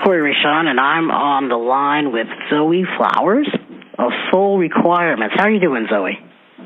Kori Rashon, and I'm on the line with Zoe Flowers of Soul Requirements. How are you doing, Zoe?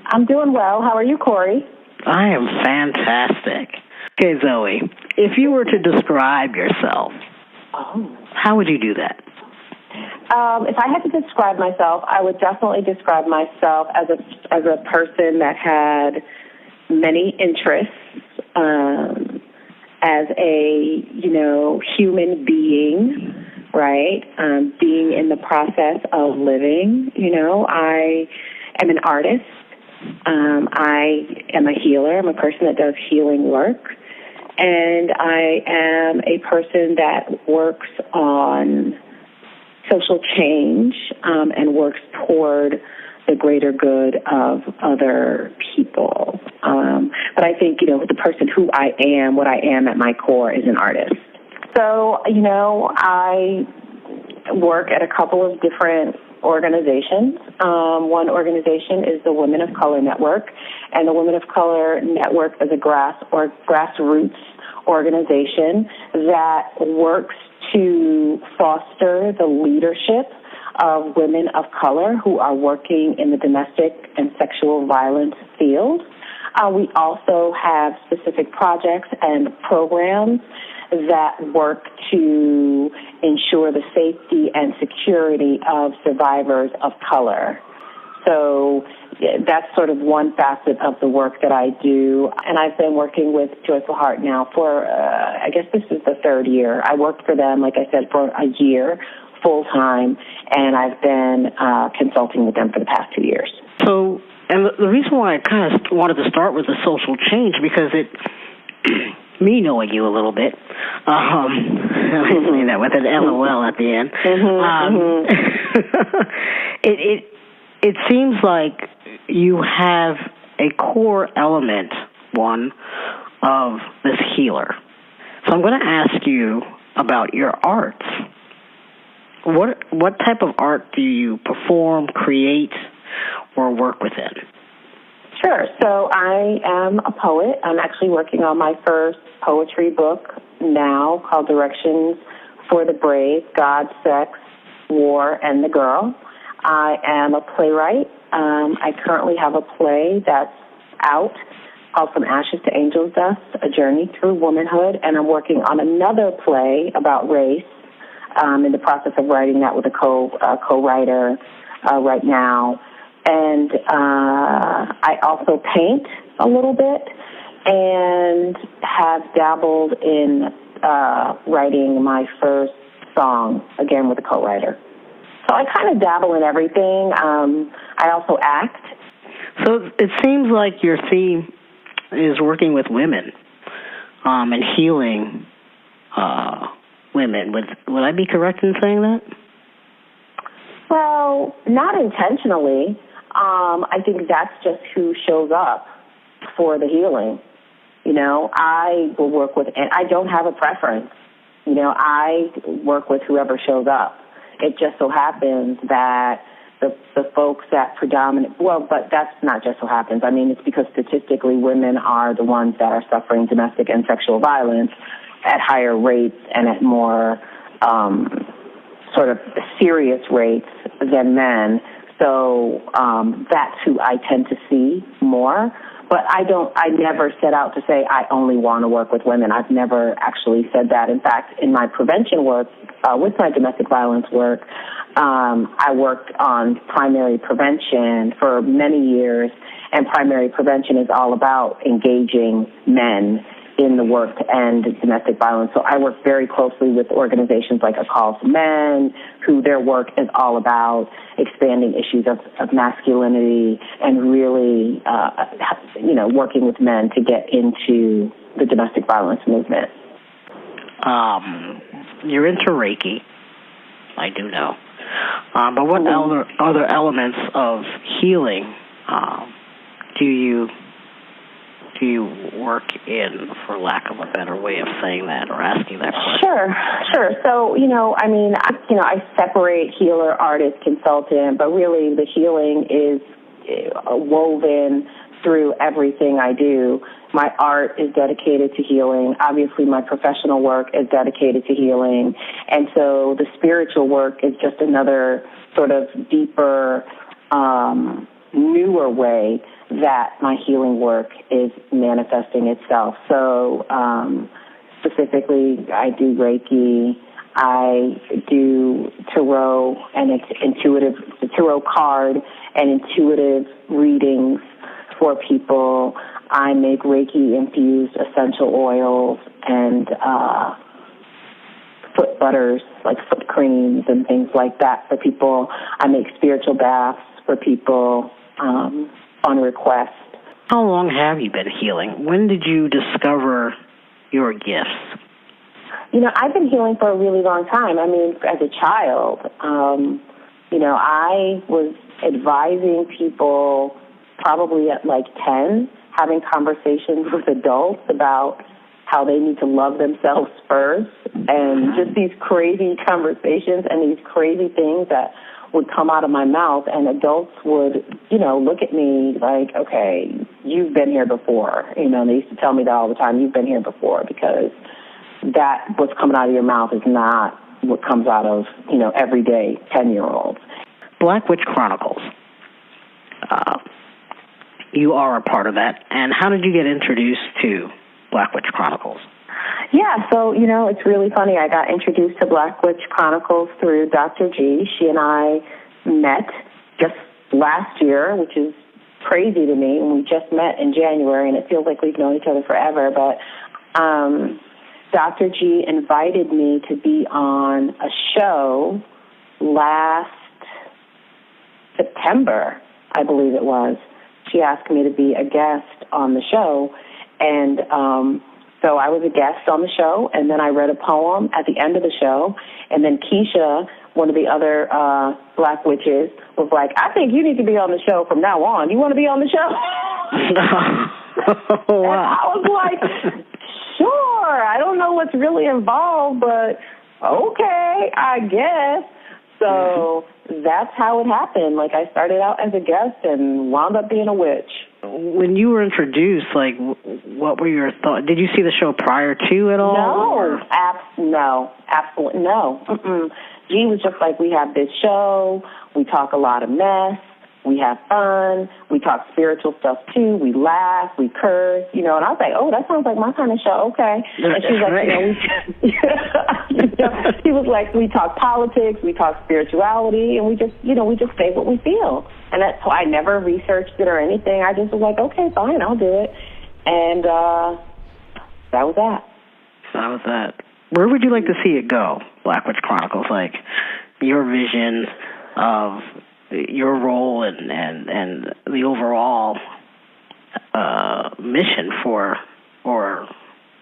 I'm doing well. How are you, Kori? I am fantastic. Okay, Zoe, if you were to describe yourself, how would you do that? If I had to describe myself, I would definitely describe myself as a person that had many interests, as a, human being, right? Being in the process of living. I am an artist. I am a healer. I'm a person that does healing work. And I am a person that works on social change and works toward the greater good of other people. But I think, the person who I am, what I am at my core, is an artist. So, I work at a couple of different organizations. One organization is the Women of Color Network, and the Women of Color Network is a grassroots organization that works to foster the leadership of women of color who are working in the domestic and sexual violence field. We also have specific projects and programs that work to ensure the safety and security of survivors of color. So that's sort of one facet of the work that I do. And I've been working with Joyful Heart now for, I guess this is the third year. I worked for them, like I said, for a year, full-time, and I've been consulting with them for the past 2 years. So, and the reason why I kind of wanted to start with the social change, because me knowing you a little bit, I say that with an LOL at the end, it seems like you have a core element, one, of this healer. So I'm going to ask you about your arts. What type of art do you perform, create, or work within? Sure. So I am a poet. I'm actually working on my first poetry book now called Directions for the Brave, God, Sex, War, and the Girl. I am a playwright. I currently have a play that's out called From Ashes to Angel's Dust, A Journey Through Womanhood, and I'm working on another play about race. In the process of writing that with a co-writer right now. And I also paint a little bit and have dabbled in writing my first song, again with a co-writer. So I kind of dabble in everything. I also act. So it seems like your theme is working with women and healing women. Would I be correct in saying that? Well, not intentionally. I think that's just who shows up for the healing. I will work with, and I don't have a preference. I work with whoever shows up. It just so happens that the folks that but that's not just so happens. I mean, it's because statistically women are the ones that are suffering domestic and sexual violence at higher rates and at more sort of serious rates than men. So that's who I tend to see more. But I never set out to say I only want to work with women. I've never actually said that. In fact, in my prevention work, with my domestic violence work, I worked on primary prevention for many years, and primary prevention is all about engaging men in the work to end domestic violence. So I work very closely with organizations like A Call to Men, who their work is all about expanding issues of masculinity and really, working with men to get into the domestic violence movement. You're into Reiki, I do know. But what other elements of healing do you work in, for lack of a better way of saying that or asking that question? Sure. So, I separate healer, artist, consultant, but really the healing is woven through everything I do. My art is dedicated to healing. Obviously, my professional work is dedicated to healing. And so the spiritual work is just another sort of deeper, newer way that my healing work is manifesting itself. So specifically, I do Reiki. I do tarot and tarot card and intuitive readings for people. I make Reiki-infused essential oils and foot butters, like foot creams and things like that for people. I make spiritual baths for people on request. How long have you been healing? When did you discover your gifts? I've been healing for a really long time. I mean, as a child, I was advising people probably at like 10, having conversations with adults about how they need to love themselves first, and just these crazy conversations and these crazy things that would come out of my mouth, and adults would, look at me like, okay, you've been here before. They used to tell me that all the time, you've been here before, because that what's coming out of your mouth is not what comes out of, everyday 10-year-olds. Black Witch Chronicles. You are a part of that. And how did you get introduced to Black Witch Chronicles? Yeah, so, it's really funny. I got introduced to Black Witch Chronicles through Dr. G. She and I met just last year, which is crazy to me. And we just met in January, and it feels like we've known each other forever. But Dr. G invited me to be on a show last September, I believe it was. She asked me to be a guest on the show, and so I was a guest on the show, and then I read a poem at the end of the show, and then Keisha, one of the other Black witches, was like, I think you need to be on the show from now on. You want to be on the show? Oh, wow. And I was like, sure, I don't know what's really involved, but okay, I guess. So that's how it happened. Like, I started out as a guest and wound up being a witch. When you were introduced, like, what were your thoughts? Did you see the show prior to at all? No, absolutely no. G was just like, we have this show, we talk a lot of mess, we have fun, we talk spiritual stuff too, we laugh, we curse, and I was like, oh, that sounds like my kind of show, okay. And she was like, she was like, we talk politics, we talk spirituality, and we just say what we feel. And that's why I never researched it or anything. I just was like, okay, fine, I'll do it. And that was that. That was that. Where would you like to see it go, Black Witch Chronicles? Like, your vision of your role and the overall mission or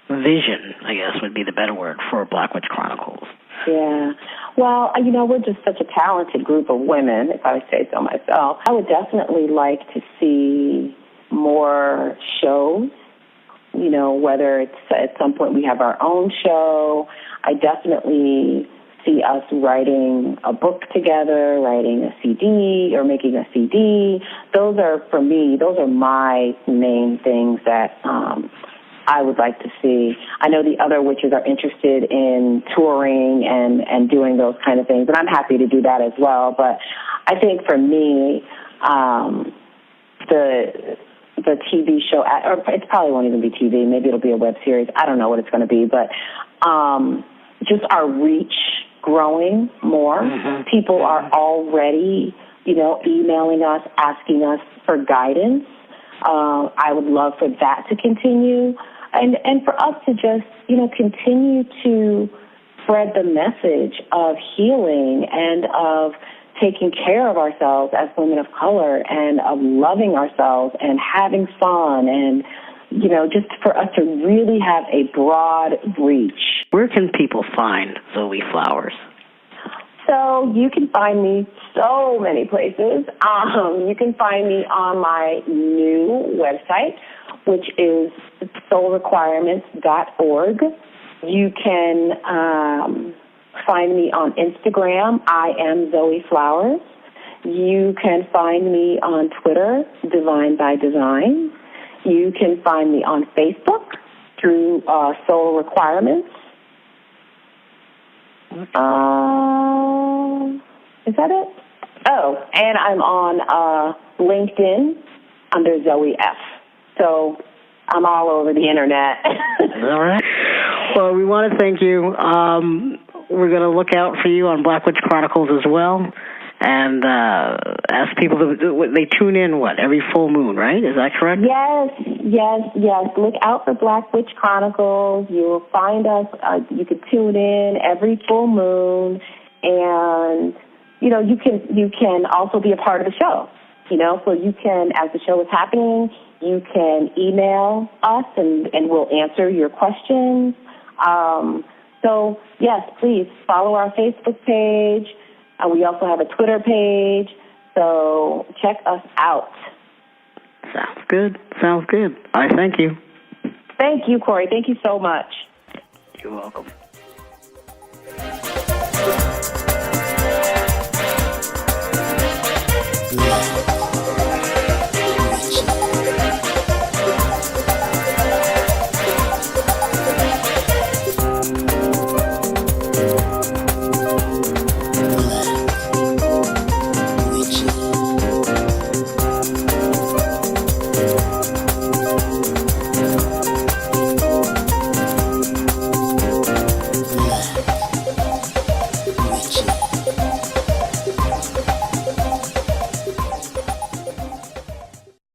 vision, I guess would be the better word, for Black Witch Chronicles. Yeah. Well, we're just such a talented group of women, if I would say so myself. I would definitely like to see more shows, whether it's at some point we have our own show. I definitely see us writing a book together, writing a CD or making a CD. Those are, for me, those are my main things that I would like to see. I know the other witches are interested in touring and doing those kind of things, and I'm happy to do that as well. But I think for me, the TV show, or it probably won't even be TV, maybe it'll be a web series. I don't know what it's going to be, but just our reach growing more. Mm-hmm. People are already, emailing us, asking us for guidance. I would love for that to continue. And for us to just, continue to spread the message of healing and of taking care of ourselves as women of color and of loving ourselves and having fun and, just for us to really have a broad reach. Where can people find Zoe Flowers? So you can find me so many places. You can find me on my new website, which is soulrequirements.org. You can find me on Instagram. I am Zoe Flowers. You can find me on Twitter, Divine by Design. You can find me on Facebook through Soul Requirements. Is that it? Oh, and I'm on LinkedIn under Zoe F. So I'm all over the internet. All right. Well, we want to thank you. We're going to look out for you on Black Witch Chronicles as well, and ask people to they tune in every full moon, right? Is that correct? Yes. Look out for Black Witch Chronicles. You will find us. You can tune in every full moon, and you can also be a part of the show. So you can, as the show is happening, you can email us and we'll answer your questions. So, yes, please follow our Facebook page. We also have a Twitter page. So check us out. Sounds good. I thank you. Thank you, Kori. Thank you so much. You're welcome.